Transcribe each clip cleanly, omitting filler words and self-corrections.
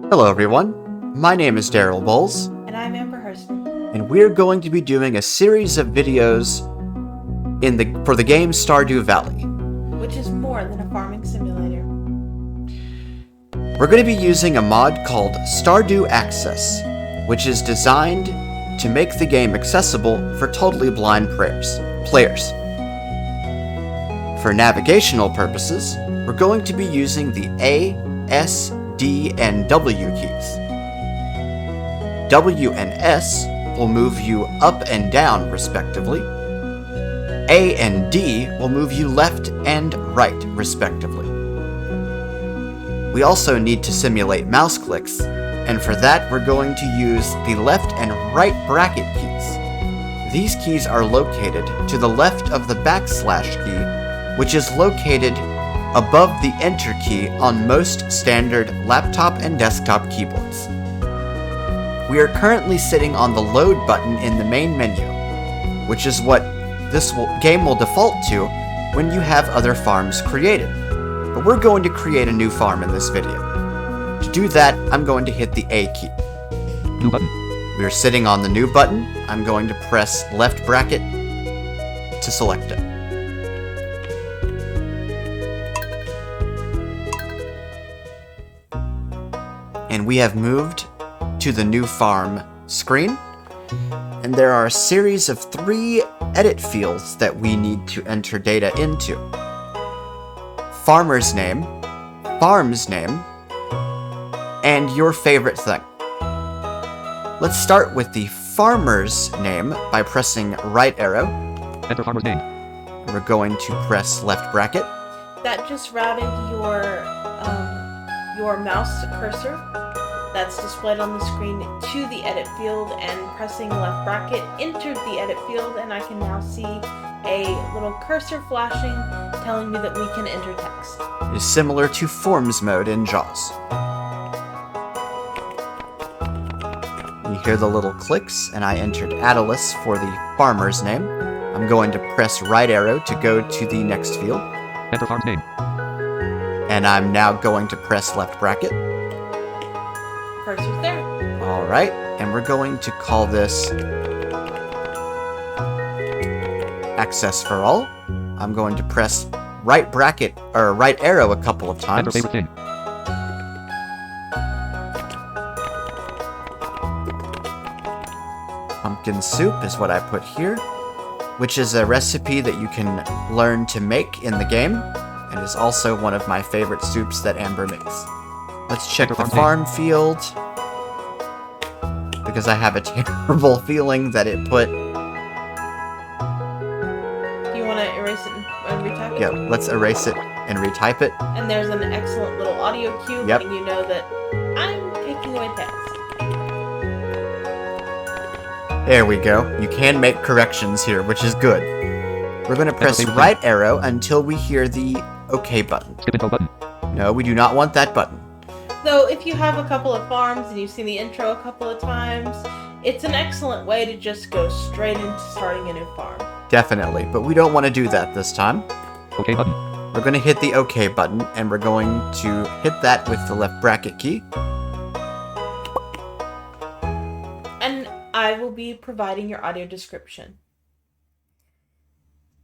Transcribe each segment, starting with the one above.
Hello everyone, my name is Daryl Bowles, And I'm Amber Hurston. and we're going to be doing a series of videos for the game Stardew Valley. Which is more than a farming simulator. We're going to be using a mod called Stardew Access, which is designed to make the game accessible for totally blind players. For navigational purposes, we're going to be using the A, S, D, and W keys. W and S will move you up and down, respectively. A and D will move you left and right, respectively. We also need to simulate mouse clicks, and for that we're going to use the left and right bracket keys. These keys are located to the left of the backslash key, which is located above the Enter key on most standard laptop and desktop keyboards. We are currently sitting on the Load button in the main menu, which is what this game will default to when you have other farms created. But we're going to create a new farm in this video. To do that, I'm going to hit the A key. New button. We are sitting on the New button. I'm going to press left bracket to select it. And we have moved to the new farm screen, and there are a series of 3 edit fields that we need to enter data into. Farmer's name, farm's name, and your favorite thing. Let's start with the farmer's name by pressing right arrow. Enter farmer's name. We're going to press left bracket. That just routed your mouse cursor that's displayed on the screen to the edit field, and pressing left bracket entered the edit field, and I can now see a little cursor flashing telling me that we can enter text. It is similar to Forms mode in JAWS. You hear the little clicks, and I entered Attalus for the farmer's name. I'm going to press right arrow to go to the next field. Enter farm's name. And I'm now going to press left bracket. Cursor's there. Alright, and we're going to call this Access for All. I'm going to press right bracket, or right arrow a couple of Enter times. favorite thing. Pumpkin soup is what I put here, which is a recipe that you can learn to make in the game, and is also one of my favorite soups that Amber makes. Let's check the farm field, because I have a terrible feeling that it put... Do you want to erase it and retype it? Yeah, let's erase it and retype it. And there's an excellent little audio cue letting you know that I'm taking away text. There we go. You can make corrections here, which is good. We're going to press right arrow until we hear the OK button. Skip intro button. No, we do not want that button. Though, if you have a couple of farms and you've seen the intro a couple of times, it's an excellent way to just go straight into starting a new farm. Definitely, but we don't want to do that this time. OK button. We're going to hit the OK button, and we're going to hit that with the left bracket key. And I will be providing your audio description.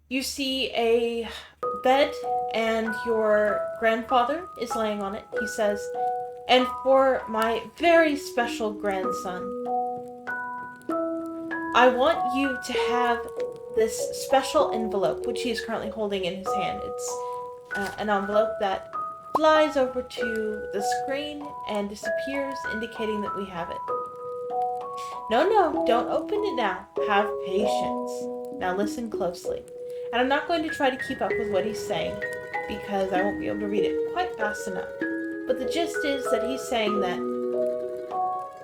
You see a bed, and your grandfather is laying on it. He says, "And for my very special grandson, I want you to have this special envelope," which he is currently holding in his hand. It's an envelope that flies over to the screen and disappears, indicating that we have it. No, don't open it now. Have patience. Now listen closely. And I'm not going to try to keep up with what he's saying, because I won't be able to read it quite fast enough. But the gist is that he's saying that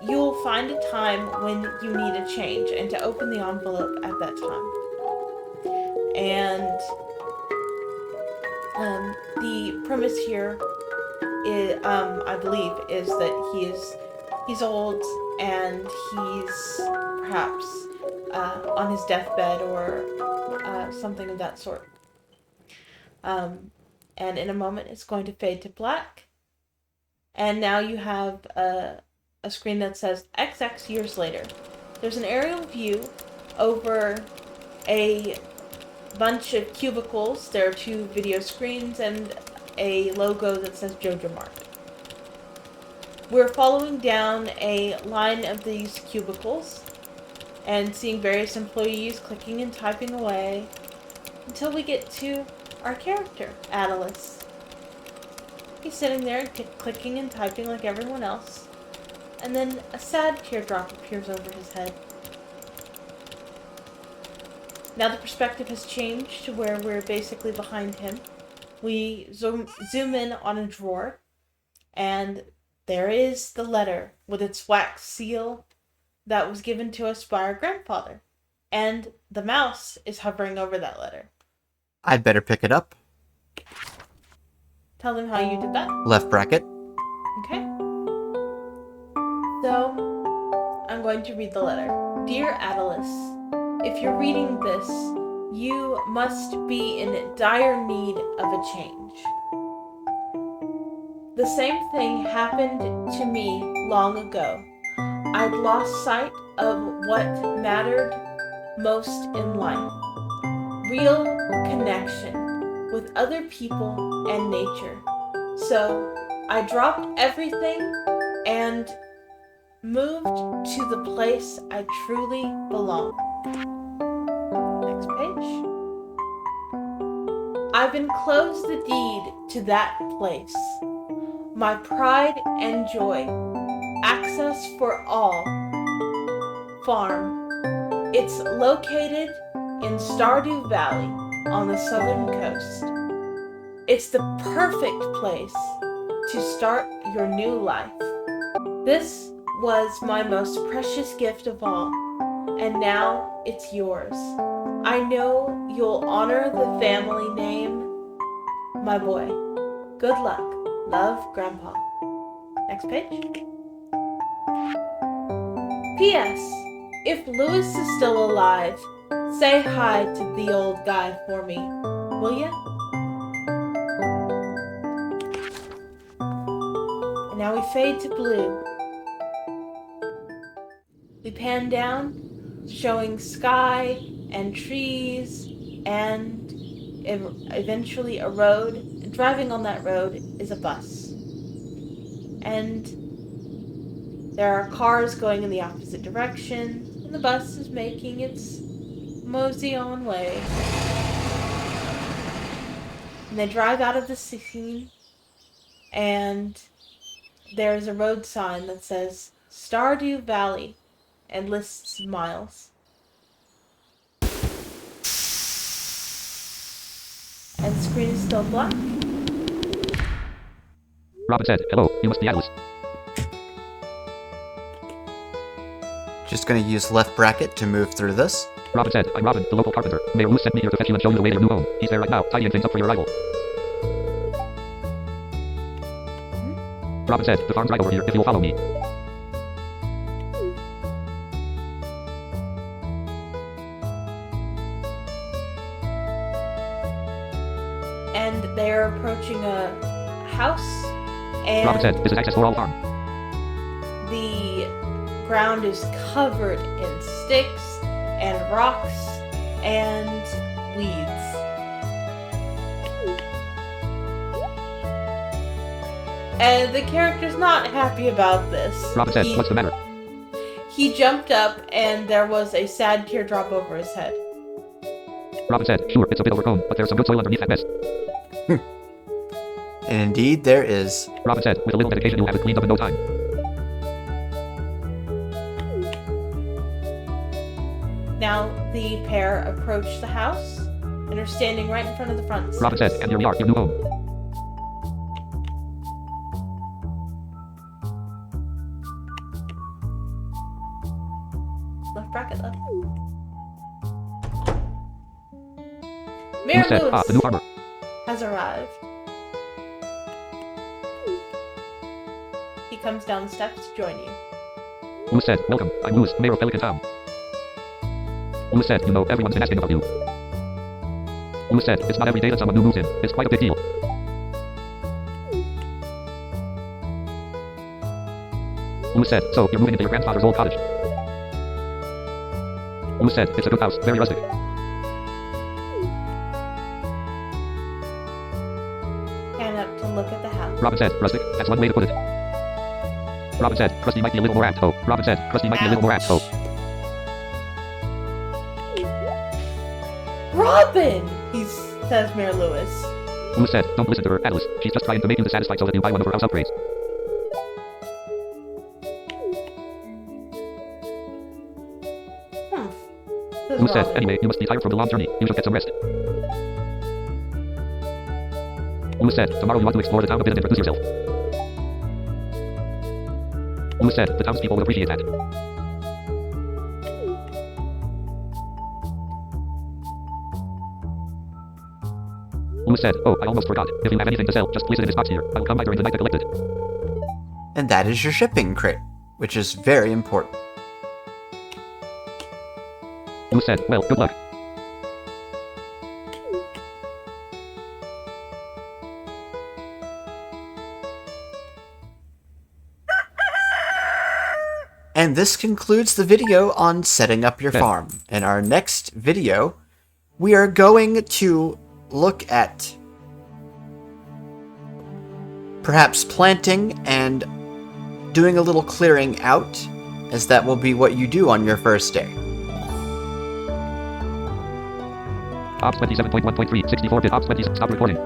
you'll find a time when you need a change, and to open the envelope at that time. And the premise here is, I believe, is that he's old, and he's perhaps on his deathbed or something of that sort. And in a moment, it's going to fade to black. And now you have a screen that says XX years later. There's an aerial view over a bunch of cubicles. There are 2 video screens and a logo that says Jojo Mart. We're following down a line of these cubicles and seeing various employees clicking and typing away until we get to our character, Attalus. He's sitting there clicking and typing like everyone else, and then a sad teardrop appears over his head. Now the perspective has changed to where we're basically behind him. We zoom in on a drawer, and there is the letter with its wax seal that was given to us by our grandfather. And the mouse is hovering over that letter. I'd better pick it up. Tell them how you did that. Left bracket. Okay. So, I'm going to read the letter. Dear Attalus, if you're reading this, you must be in dire need of a change. The same thing happened to me long ago. I'd lost sight of what mattered most in life. Real connection with other people and nature. So I dropped everything and moved to the place I truly belong. Next page. I've enclosed the deed to that place. My pride and joy. Access for all. Farm. It's located in Stardew Valley on the southern coast. It's the perfect place to start your new life. This was my most precious gift of all, and now it's yours. I know you'll honor the family name. My boy. Good luck. Love, Grandpa. Next page. P.S. If Lewis is still alive, say hi to the old guy for me, will ya? And now we fade to blue. We pan down, showing sky and trees and eventually a road. And driving on that road is a bus. And there are cars going in the opposite direction, and the bus is making its mosey on way. And they drive out of the scene, and there's a road sign that says Stardew Valley and lists miles. And the screen is still black. Robin said, hello, you must be Attalus. Just going to use left bracket to move through this. Robin said, I'm Robin, the local carpenter. Mayor Lewis sent me here to fetch you and show you the way to your new home. He's there right now, tidying things up for your arrival. Robin said, the farm's right over here, if you'll follow me. And they're approaching a house, and Robin said, this is access for all farm. the ground is covered in sticks and rocks and weeds. And the character's not happy about this. Robin said, what's the matter? He jumped up and there was a sad teardrop over his head. Robin said, sure, it's a bit overgrown, but there's some good soil underneath that mess. And indeed, there is. Robin said, with a little dedication you'll have it cleaned up in no time. Now the pair approach the house and are standing right in front of the front steps. Robin said, and here we are, your new home. Left bracket left. Lewis Mayor said, Lewis the new farmer. has arrived. He comes down the steps to join you. Lewis said, welcome, I'm Lewis, mayor of Pelican Town. Lewis said, you know, everyone's been asking about you. Lewis said, it's not every day that someone new moves in. It's quite a big deal. Uma said, so, you're moving into your grandfather's old cottage. Uma said, it's a good house, very rustic. Stand up to look at the house. Robin said, rustic, that's one way to put it. Robin said, Krusty might be a little more apt, oh. Robin said, Krusty might be a little more apt, oh. Robin! Says Mayor Lewis. Uma said, don't listen to her, Atlas. She's just trying to make you dissatisfied so that you buy one of her house upgrades. Says Uma said, Robin. anyway, you must be tired from the long journey. You should get some rest. Uma said, tomorrow you want to explore the town a bit and introduce yourself. Uma said, the townspeople will appreciate that. Uma said, oh, I almost forgot. If you have anything to sell, just place it in this box here. I will come by during the night to collect it. And that is your shipping crate, which is very important. Uma said, well, good luck. And this concludes the video on setting up your farm. In our next video, we are going to look at perhaps planting and doing a little clearing out, as that will be what you do on your first day. Ops 27.1.3, 64-bit Ops 20, stop recording.